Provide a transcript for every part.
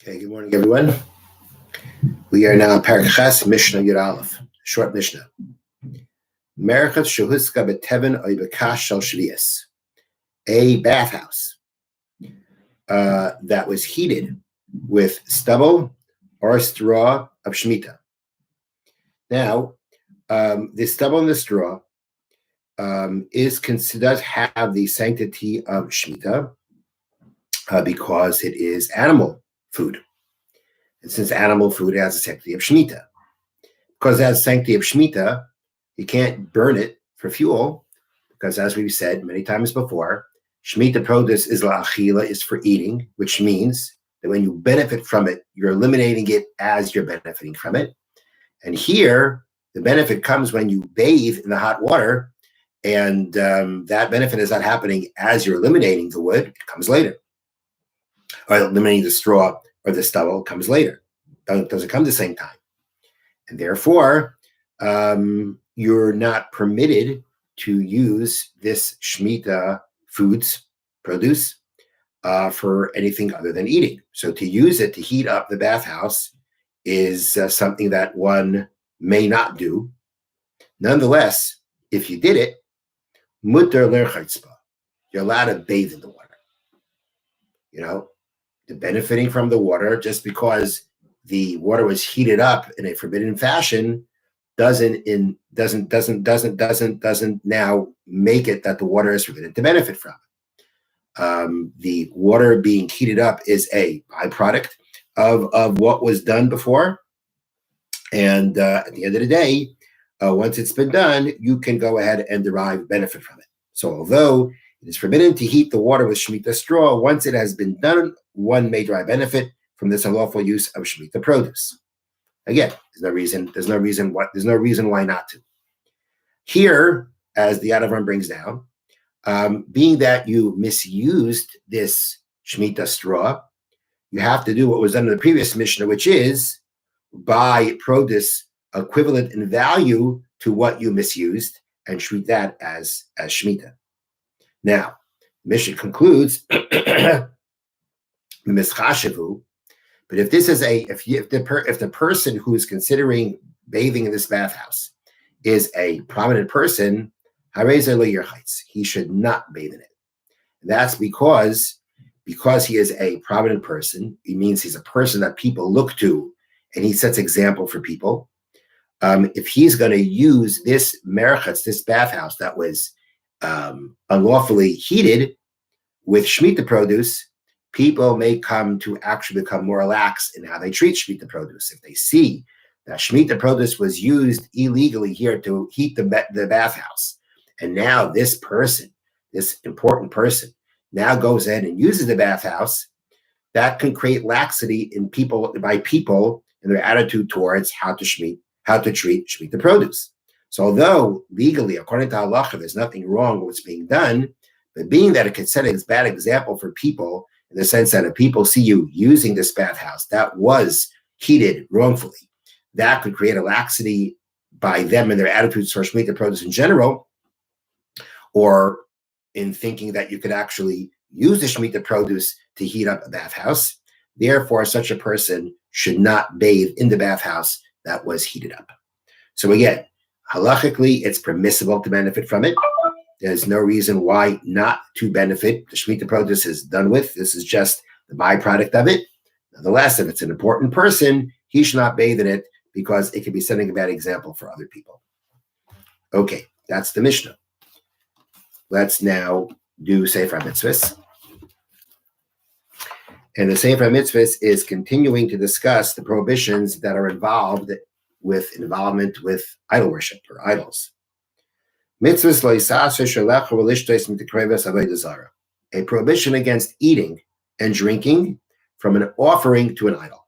Okay, good morning, everyone. We are now in Parak Ches, Mishna Yud Aleph, short Mishnah. Merchat shehuska beteven oy bekash shel shvius, a bathhouse that was heated with stubble or straw of Shemitah. Now, the stubble and the straw does have the sanctity of Shemitah because it is animal food. And since animal food has the sanctity of Shemitah, because it has the sanctity of Shemitah, you can't burn it for fuel, because as we've said many times before, Shemitah produce is la'achila, is for eating, which means that when you benefit from it, you're eliminating it as you're benefiting from it. And here, the benefit comes when you bathe in the hot water, and that benefit is not happening as you're eliminating the wood, it comes later. Or eliminating the straw or the stubble comes later. It doesn't come at the same time. And therefore, you're not permitted to use this Shemitah produce, for anything other than eating. So to use it to heat up the bathhouse is something that one may not do. Nonetheless, if you did it, mutter lerchatzpa, you're allowed to bathe in the water. The benefiting from the water, just because the water was heated up in a forbidden fashion, doesn't now make it that the water is forbidden to benefit from. The water being heated up is a byproduct of what was done before, and at the end of the day, once it's been done, you can go ahead and derive benefit from it. So although it is forbidden to heat the water with Shemitah straw, once it has been done, one may derive benefit from this unlawful use of Shemitah produce. Again, there's no reason why not to. Here, as the Adavan brings down, being that you misused this Shemitah straw, you have to do what was done in the previous Mishnah, which is buy produce equivalent in value to what you misused and treat that as Shemitah. Now, Mishnah concludes, but if this is if the person who is considering bathing in this bathhouse is a prominent person, he should not bathe in it. And that's because he is a prominent person. It means he's a person that people look to, and he sets example for people. If he's going to use this merchatz, this bathhouse that was unlawfully heated with Shemitah produce, people may come to actually become more lax in how they treat Shemitah produce. If they see that Shemitah produce was used illegally here to heat the bathhouse, and now this person, this important person, now goes in and uses the bathhouse, that can create laxity in people in their attitude towards how to treat Shemitah produce. So although legally, according to halacha, there's nothing wrong with what's being done, but being that it could set a bad example for people, in the sense that if people see you using this bathhouse that was heated wrongfully, that could create a laxity by them in their attitudes towards Shemitah produce in general, or in thinking that you could actually use the Shemitah produce to heat up a bathhouse. Therefore, such a person should not bathe in the bathhouse that was heated up. So again, halachically, it's permissible to benefit from it. There's no reason why not to benefit. The Shemitah produce is done with. This is just the byproduct of it. Nonetheless, if it's an important person, he should not bathe in it because it could be setting a bad example for other people. Okay, that's the Mishnah. Let's now do Sefer HaMitzvot. And the Sefer HaMitzvot is continuing to discuss the prohibitions that are involved with idol worship or idols. A prohibition against eating and drinking from an offering to an idol.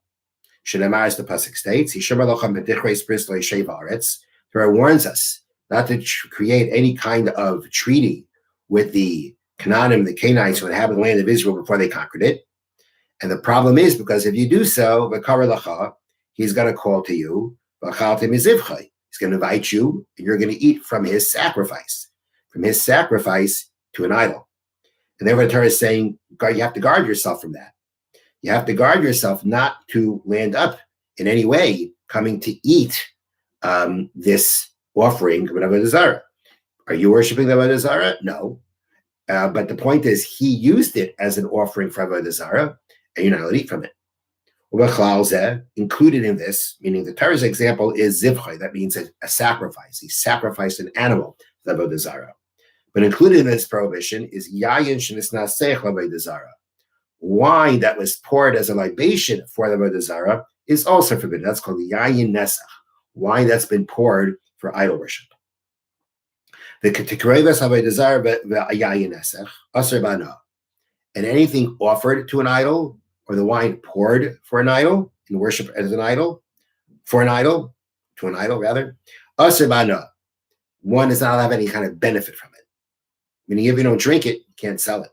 As the pasuk states, Torah warns us not to create any kind of treaty with the Canaanim, the Canaanites who inhabit the land of Israel before they conquered it. And the problem is because if you do so, he's going to call to you, he's going to invite you, and you're going to eat from his sacrifice to an idol. And therefore the Torah is saying, you have to guard yourself from that. You have to guard yourself not to land up in any way coming to eat this offering of an Avodah Zarah. Are you worshiping the Avodah Zarah? No. But the point is, he used it as an offering for Avodah Zarah, and you're not allowed to eat from it. Included in this, meaning the Torah's example is zivchai, that means a sacrifice. He sacrificed an animal to Avodah Zarah. But included in this prohibition is yayin shenisnasech l'Avodah Zarah. Wine that was poured as a libation for the Avodah Zarah is also forbidden. That's called yayin nesach, wine that's been poured for idol worship. And anything offered to an idol, or the wine poured for an idol, in worship as an idol, to an idol rather, one does not have any kind of benefit from it. Meaning if you don't drink it, you can't sell it.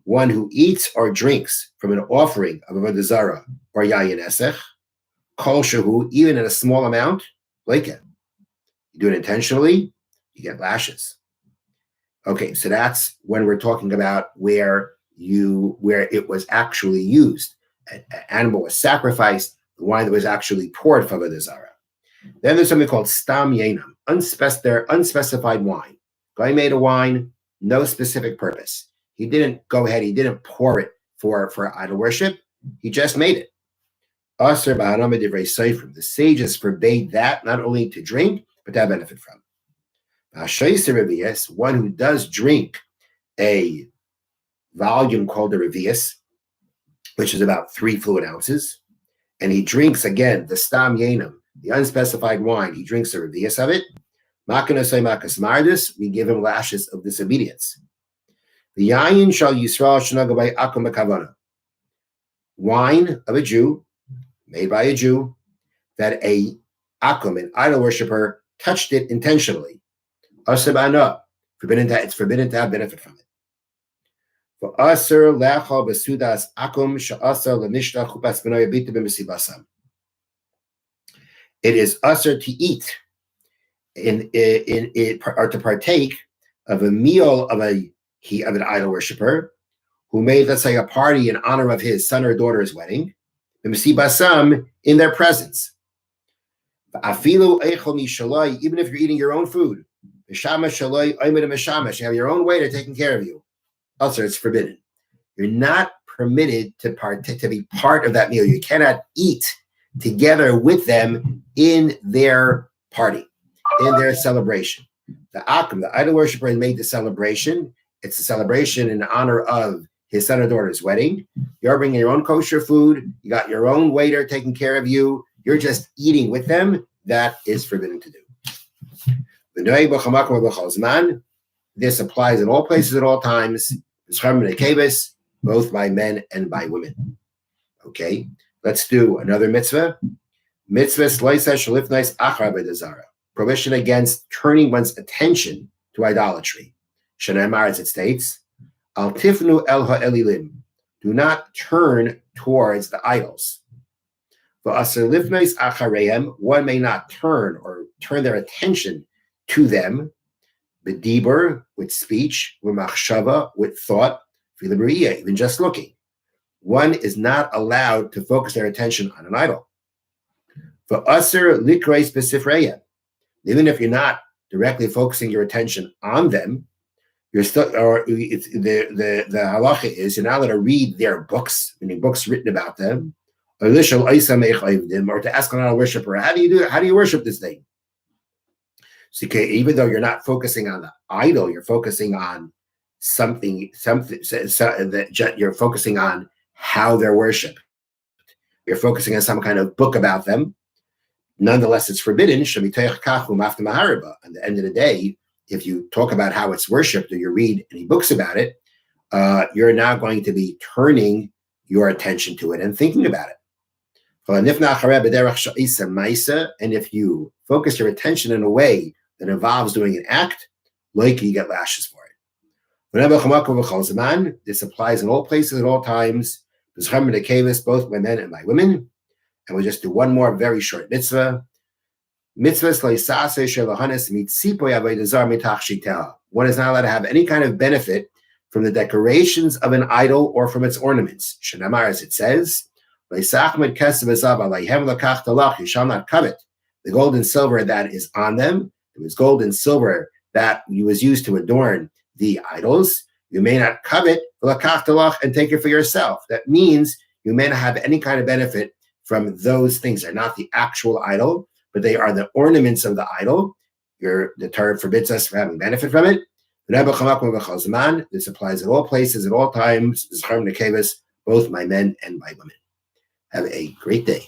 One who eats or drinks from an offering of Avodah Zarah or yayin esech, kol shehu, even in a small amount, like it. You do it intentionally, you get lashes. Okay, so that's when we're talking about where it was actually used. An animal was sacrificed, the wine that was actually poured for Avodah Zarah. Then there's something called stam yenam, unspecified wine. Guy made a wine, no specific purpose. He didn't pour it for idol worship. He just made it. The sages forbade that not only to drink, but to have benefit from. One who does drink a volume called the revius, which is about 3 fluid ounces, and he drinks again the stam yenam, the unspecified wine, he drinks the revius of it, we give him lashes of disobedience. The yayin shall Yisrael shenagabay akum makavana. Wine of a Jew, made by a Jew, that a akum, an idol worshiper, touched it intentionally. It's forbidden to have benefit from it. For aser lechal besudas akum she'aser lemishna chupas b'noy abita b'mesibasam. It is aser to eat in or to partake of a meal of an idol worshiper who made, let's say, a party in honor of his son or daughter's wedding, b'mesibasam, in their presence. Even if you're eating your own food, you have your own waiter taking care of you. Also, it's forbidden. You're not permitted to be part of that meal. You cannot eat together with them in their party, in their celebration. The akum, the idol worshiper, made the celebration. It's a celebration in honor of his son or daughter's wedding. You're bringing your own kosher food. You got your own waiter taking care of you. You're just eating with them. That is forbidden to do. This applies in all places at all times, both by men and by women. Okay, let's do another mitzvah. Prohibition against turning one's attention to idolatry. Shenamar, as it states, Al tifnu el ha'elilim. Do not turn towards the idols. One may not turn their attention to them, b'dibur, with speech, with machshava, with thought, even just looking. One is not allowed to focus their attention on an idol. For aser likreis b'sifreya, even if you're not directly focusing your attention on them, you're still, or it's the halacha is you're not allowed to read their books, meaning books written about them, or to ask another worshiper, how do you worship this thing? So even though you're not focusing on the idol, you're focusing on something that you're focusing on how they're worshipped. You're focusing on some kind of book about them. Nonetheless, it's forbidden. At the end of the day, if you talk about how it's worshipped or you read any books about it, you're now going to be turning your attention to it and thinking about it. And if you focus your attention in a way that involves doing an act, like you get lashes for it. This applies in all places at all times, both by men and by women. And we'll just do one more very short mitzvah. One is not allowed to have any kind of benefit from the decorations of an idol or from its ornaments. Shenamar, as it says, you shall not covet the gold and silver that is on them. It was gold and silver that was used to adorn the idols. You may not covet and take it for yourself. That means you may not have any kind of benefit from those things. They're not the actual idol, but they are the ornaments of the idol. The Torah forbids us from having benefit from it. This applies at all places, at all times, both by men and by women. Have a great day.